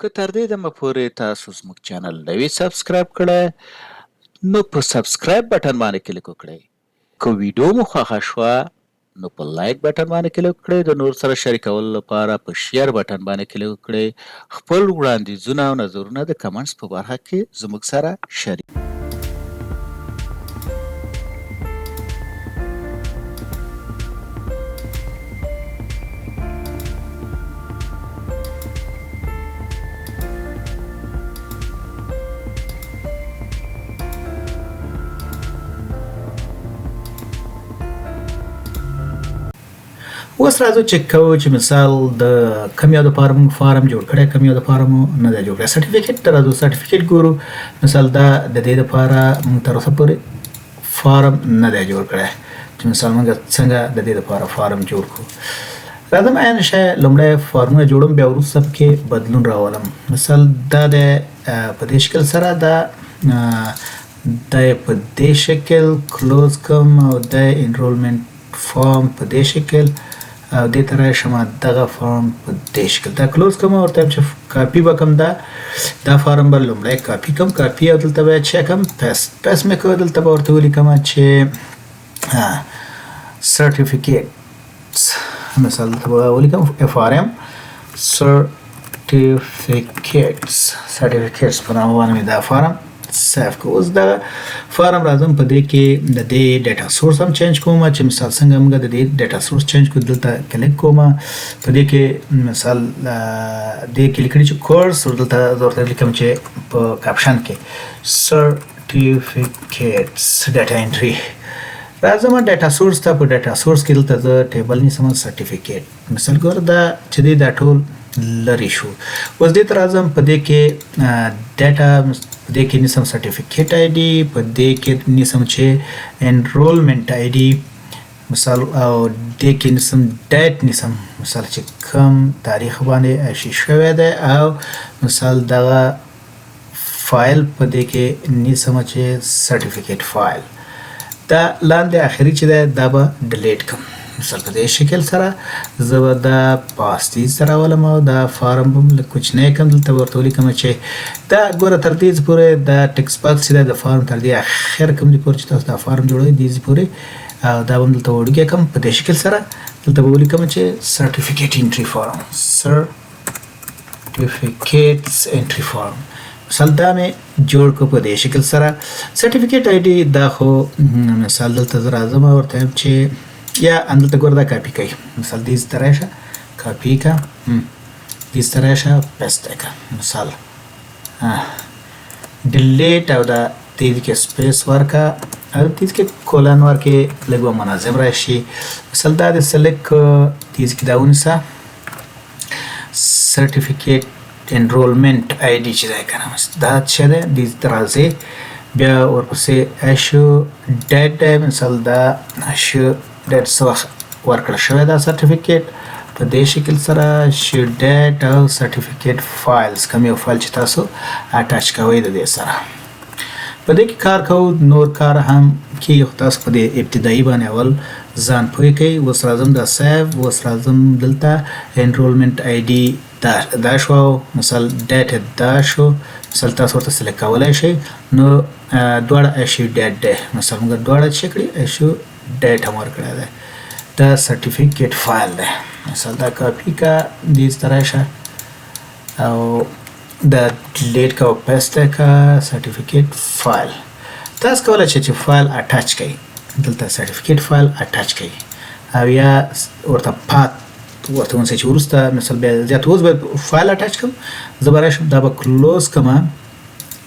که تر دې دمه پورې تاسو زموږ چینل نه وي سبسکرایب کړی نو په سبسکرایب بټن باندې کلیک وکړئ. که ویډیو مو خوښه شوه نو په لایک بټن باندې کلیک وکړئ. د نور سره شریکولو لپاره په شیر بټن باندې کلیک وکړئ. خپل وړاندیزونه او نظرونه د کمنټس په برخه کې زموږ سره شریک اوس راځو چک کوو چې مثال د کوم یو دپاره موږ فارم جوړ کړی کوم یو دپاره مو نه دی جوړ کړی. سرټیفیکیټ ته راځو. سرټیفیکیټ ګورو. مثال دا د دې دپاره موږ تر اوسه پورې فارم نه دی جوړ کړی چې مثال موږ څنګه د دې دپاره فارم جوړ کړو. راځم عین شی لومړی فارمونه جوړم بیا وروسته پکې بدلون راولم. مثال دا د په دې شکل سره دا په دې شکل کلوز کوم او د انرولمنټ فارم په دې شکل او دې ته راشم دغه فارم په دې شکل دا کلوز کوم او ورته چې کاپي وکم دا فارم بل لومړی کاپي کوم کاپي او دلته به چک کوم پیست مې کوم دلته به ورته ولیکم چې سرټیفیکیټس مثلا دلته به ولیکم FRM سرټیفیکیټس په نامه باندې دا فارم سیف کو. اوس دا فارم راځم په دې کې د دې ډیټا سورس هم چینج کوم چې مثال څنګه موږ د دې ډیټا سورس چینج کو دلته کلیک کوم په دې کې مثال دې کلیک کړئ چې کورس دلته ضرورت لیکم چې په کاپشن کې سرټیفیکیټس ډیټا انټری راځم ډیټا سورس ته. په ډیټا سورس کې دلته زه ټیبل نیسم سرټیفیکیټ مثال ګور دا چې دا ټول لري شو. اوس دې ته راځم په دې کې ډیټا په دې کې نیسم سرټیفیکیټ آی ډي په دې کې نیسم چې انرولمنټ آی ډي مثال او دې کې نیسم ډیټ نیسم مثال چې کوم تاریخ باندې اشی شوی دی او مثال دغه فایل په دې کې نیسم چې سرټیفیکیټ فایل دا لاندې اخري چې دا به ډیلیټ کوم مثال په دې شکل سره زه به دا پاستی سره ولم او دا فارم هم لږ کوچنی کړم دلته ورته ولیکم چې دا ګوره تر دې پورې دا ټکس باکس چې د فارم تر دې اخر کوم دی پورې چې تاسو دا فارم جوړوئ دې پورې دا به هم دلته وړوکی کړم په دې شکل سره دلته به ولیکم چې سرټیفیکیټ انټري فارم سرټیفیکیټس انټري فارم مثال دا مې جوړ کړو په دې شکل سره. سرټیفیکیټ آی ډي دا خو مثال دلته زه راځم او ورته چې یا دلته ګوره دا کاپي کوي مثال دې ته راشه کاپي کا دې ته راشه پیسټ کا مثال ډیلیټ او دا دې کې سپیس ورکا او دې کې کولن ورکې لږ منظم راشي. مثال دا د سلیکټ دې کې دا ونیسه سرټیفیکیټ انرولمنٹ آی ډي چې دا کنه دا چې ده د ترازه بیا ورپسې اشو ډیټ مثال دا اشو ډیټ سو ورکړل شوی دا سرټیفیکیټ په دې شکل سره شو ډیټ او سرټیفیکیټ فایلز کوم یو فایل چې تاسو اټاچ کوئ د دې سره په دې کې کار کوو نور کار هم کې تاسو په دې ابتدایي باندې اول ځان پوه کوي. اوس راځم دا سیو اوس راځم دلته انرولمنٹ آی ډي دا شو مثال ډیټ دا شو مثال تاسو ورته سلیکټ کولای شئ نو دواړه اشو ډیټ دی مثال موږ دواړه چې کړي اشو ډیټ هم ورکړی دی دا سرټیفیکیټ فایل دی مثال دا کاپي کا دې طرح شه او دا ډیلیټ کا او پیسټ کا سرټیفیکیټ فایل تاسو کولای شئ چې فایل اټاچ کړئ دلته سرټیفیکیټ فایل اټاچ کړئ او یا ورته پات ورته ونسئ چې وروسته مثال بیا زیات اوس به فایل اټاچ کوم زه به راشم دا به کلوز کوم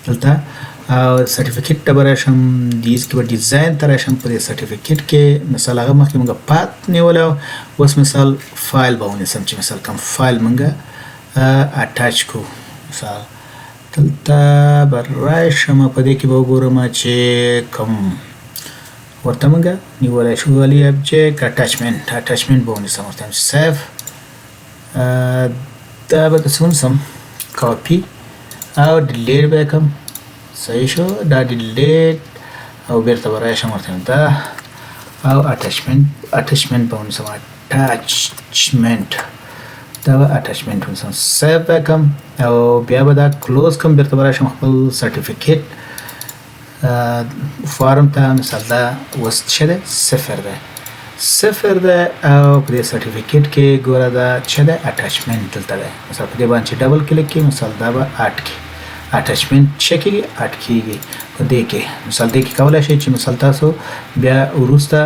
دلته او سرټیفیکیټ ته به راشم دې کې به ډیزاین ته راشم په دې سرټیفیکیټ کې مثال هغه مخکې موږ پات نیولی اوس مثال فایل به ونیسم چې مثال کوم فایل موږ اټاچ کړو مثال دلته به راشم په دې کې به وګورم چې کوم ورته موږ نیولی شو ولې ابجیکټ اټاچمنټ به ونیسم ورته سیف دا به داسې ونیسم کاپي او ډیلیټ به یې کړم صحیح شو دا ډیلیټ او بیرته به راشم ورته دا او اټاچمنټ به ونیسم اټاچمنټ دا به اټچمنټ مثلا سیو وکم او بیا به دا کلوز کم بیرته به راشم خپل سرټیفیکیټ فارم ته. مثال دا اوس څه دی؟ صفر دی او په دې سرټیفیکیټ کې ګوره دا څه دی؟ اټچمنټ دلته دی. مثلا په دې باندې ډبل کلیک کړئ مثال دا به اټ کې اټچمنټ څه کېږي؟ اټ کېږي په دې کې. مثال دې کې کولی شئ چې مثال تاسو بیا وروسته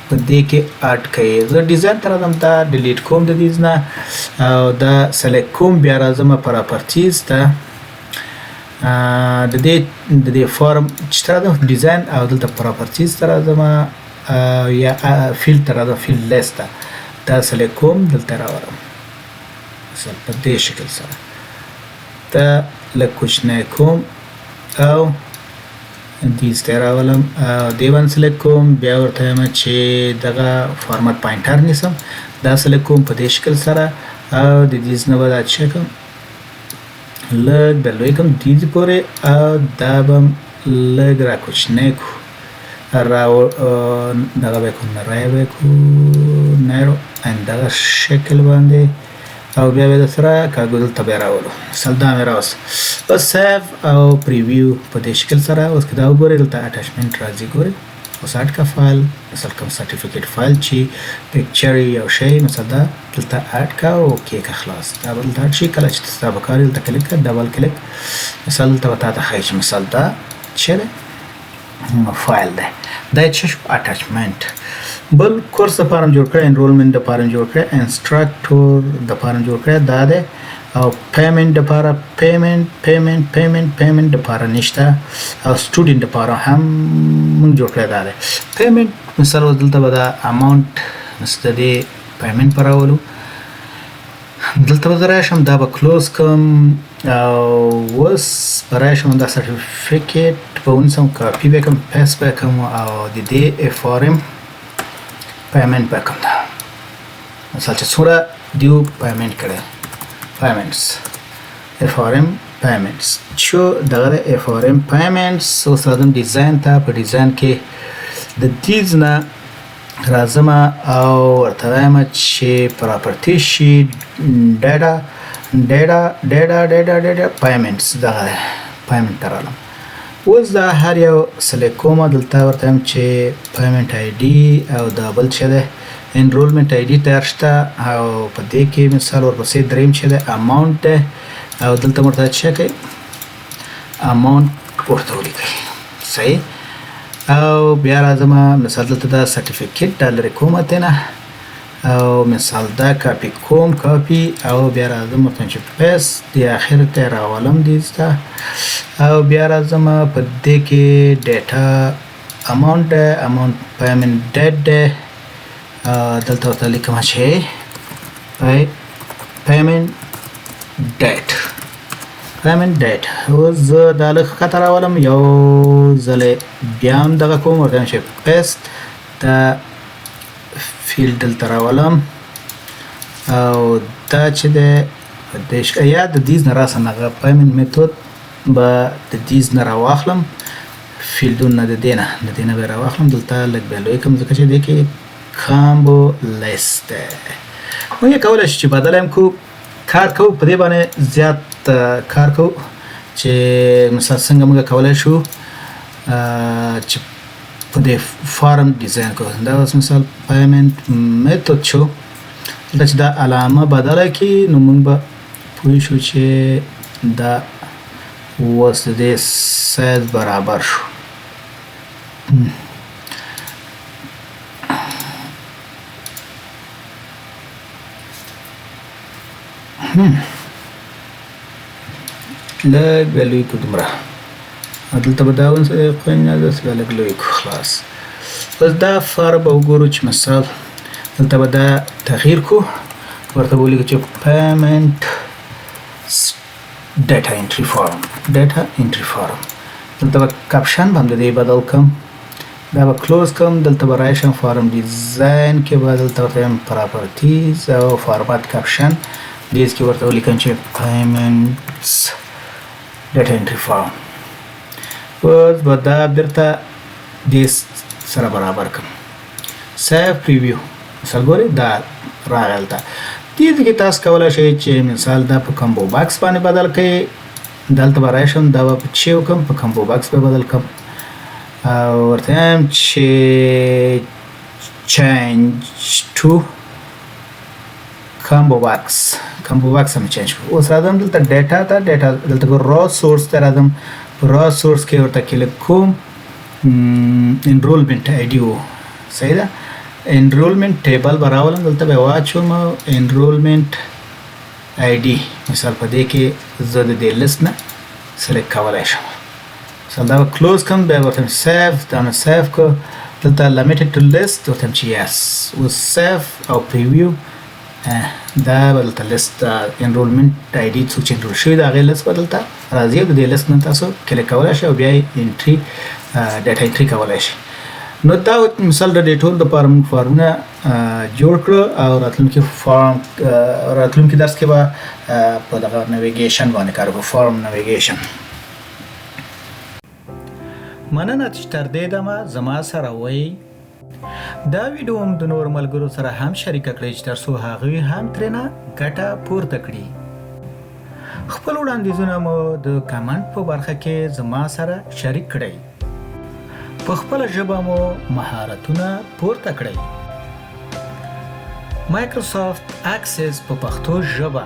په دې کې اټ کړئ. زه ډیزاین ته راځم دا ډیلیټ کوم د دې نه او دا سلیکټ کوم بیا راځم پراپرټیز ته د دې فارم چې ته راځم ډیزاین او دلته پراپرټیز ته راځم یا فیلډ ته راځم فیلډ لیست ته دا سلیکټ کوم دلته راوړم مثلا په دې شکل سره دا لږ کوچنی کوم او دیز ته راولم او دې باندې سلیکټ کوم بیا ورته وایم چې دغه فارمټ پاینټر نیسم دا سلیکټ کوم په دې شکل سره او د دیز نه به دا څه کوم لږ د لوی کوم دیز پورې او دا به لږ را کوچنی کو دغه به کوم رای به کو نیرو دغه شکل باندې او بیا به سره کاغذ ته به راولو. مثال دا مې راوست بس سیو او پریویو په دې شکل سره. اوس که دا وګورئ دلته اټچمنټ راځي ګورئ اوس اټ کا فایل مثلا کوم سرټیفیکیټ فایل چې پکچر یو شی مثلا دا دلته اټ کا او کې کا خلاص دا بل دا شي کله چې تاسو به کار دلته کلیک کړئ ډبل کلیک مثلا دلته وتا ته خای چې مثلا دا چې فایل ده دا چې اټچمنټ بل کورس لپاره جوړ کړی انرولمنت لپاره جوړ کړی انسټرکټور لپاره جوړ کړی دا ده او پیمنٹ لپاره پیمنٹ لپاره نشته او سټوډنټ لپاره هم موږ جوړ کړی دا ده پیمنٹ مثلا دلته به دا اماونت مثلا دې پیمنٹ پراولو دلته به راشم دا به کلوز کوم او اوس به راشم دا سرټیفیکیټ به ونیسم کاپي به کړم پیسټ به کړم او د دې اف آر ام پیمنٹ به کوم دا مثلا چې څومره دیو پیمنٹ کړی پیمنټس اف آر ام پیمنټس شو دغه اف آر ام پیمنټس اوس راځم ډیزاین ته په ډیزاین کې د دیز نه راځم او ورته وایم چې پراپرټي شي ډاټا پیمنټس دغه پیمنټ ته رالم. اوس دا هر یو سلیکټ کوم دلته ورته وایم چې پیمنټ آی ډي او دا بل څه ده انرولمنت آی ډي تیار شته او په دې کې مثال ورپسې دریم چې ده اماونت ده او دلته ورته څه کوي اماونت ورته ولیکئ صحیح او بیا راځم مثال دلته دا سرټیفیکیټ ډالر کوم ته نه او مثال دا کاپی کوم کاپی او بیا راځم ورته چې پیس د اخر ته راولم دیسته او بیا راځم په دې کې ډیټا اماونت پیمنٹ ډیټ ده دلته ورته لیکم چې پیمنٹ ډیټ اوس زه دا لږ ښکته راولم یو ځلې بیا هم دغه کوم ورته وایم چې پیسټ دا فیلډ دلته راولم او دا چې دی یا د دیز نه راسم هغه پیمنټ میتود به د دیز نه راواخلم فیلډونه د دې نه به راواخلم دلته لږ بیا لوی کړم ځکه چې دې کې کامبو لیست دی موږ یې کولی شو چې بدله هم کو کار کوو په دې باندې زیات کار کوو چې مثلا څنګه موږ کولی شو چې په دې فارم ډیزاین کوو دا اوس مثال پیمنټ میتود شو دلته چې دا علامه بدله کړي نو موږ به پوه شو چې دا اوس د دې سایز برابر شو لږ به لوی کړو دومره دلته به دا ونسوي داسې به لږ لوی کړو خلاص اوس دا فارم به وګورو چې مثال دلته به دا تغییر کړو ورته به ولیکو چې پیمنټ ډیټا انټري فارم دلته به کپشن به هم د دې بدل کړم دا به کلوز کړم دلته به راشم فارم ډیزاین کې به دلته ورته وایم پراپرټیز او فارمټ کپشن دیز کې ورته ولیکم چې پیمنټس ډیټا انټري فارم اوس به دا بیرته دې سره برابر کړم سیو پریویو مثال ګورئ دا راغی دلته دې کې تاسو کولای شئ چې مثال دا په کمبو باکس باندې بدل کړئ. دلته به راشم دا به په چې وکړم په کمبو باکس به بدل کړم او ورته وایم چې change to combo box هم چینج کړو. اوس راځم دلته ډیټا ته دلته را سورس ته راځم. را سورس کې ورته کلیک کوم انرولمنت آی ډي و صحیح ده. انرولمنت ټیبل به راولم دلته به واچوم انرولمنت آی ډي مثال په دې کې زه د دې لیست نه سلیکټ کولی شم. مثال دا به کلوز کړم بیا ورته سیف دا مې سیف کړ. دلته limited to list ورته چې یس اوس سیف او پریویو دا به دلته لیست انرولمنت آی ډي څوک چې انرول شوي د هغې لیست به دلته راځي او د دې لیست نه تاسو کلیک کولی شئ او بیا یې انټري ډیټا انټري کولی شئ. نو دا مثال د دې ټول دپاره موږ فارمونه جوړ کړو او راتلونکي درس کې به په دغه نویګیشن باندې کار وکړو فارم نویګیشن. مننه چې تر دې دمه زما سره وئ. دا ویډیو هم د نور ملګرو سره هم شریکه کړئ چې ترڅو هغوی هم ترېنه ګټه پورته کړي. خپل وړاندیزونه مو د کمنټ په برخه کې زما سره شریک کړئ. په خپله ژبه مو مهارتونه پورته کړئ. مایکروسافت اکسس په پښتو ژبه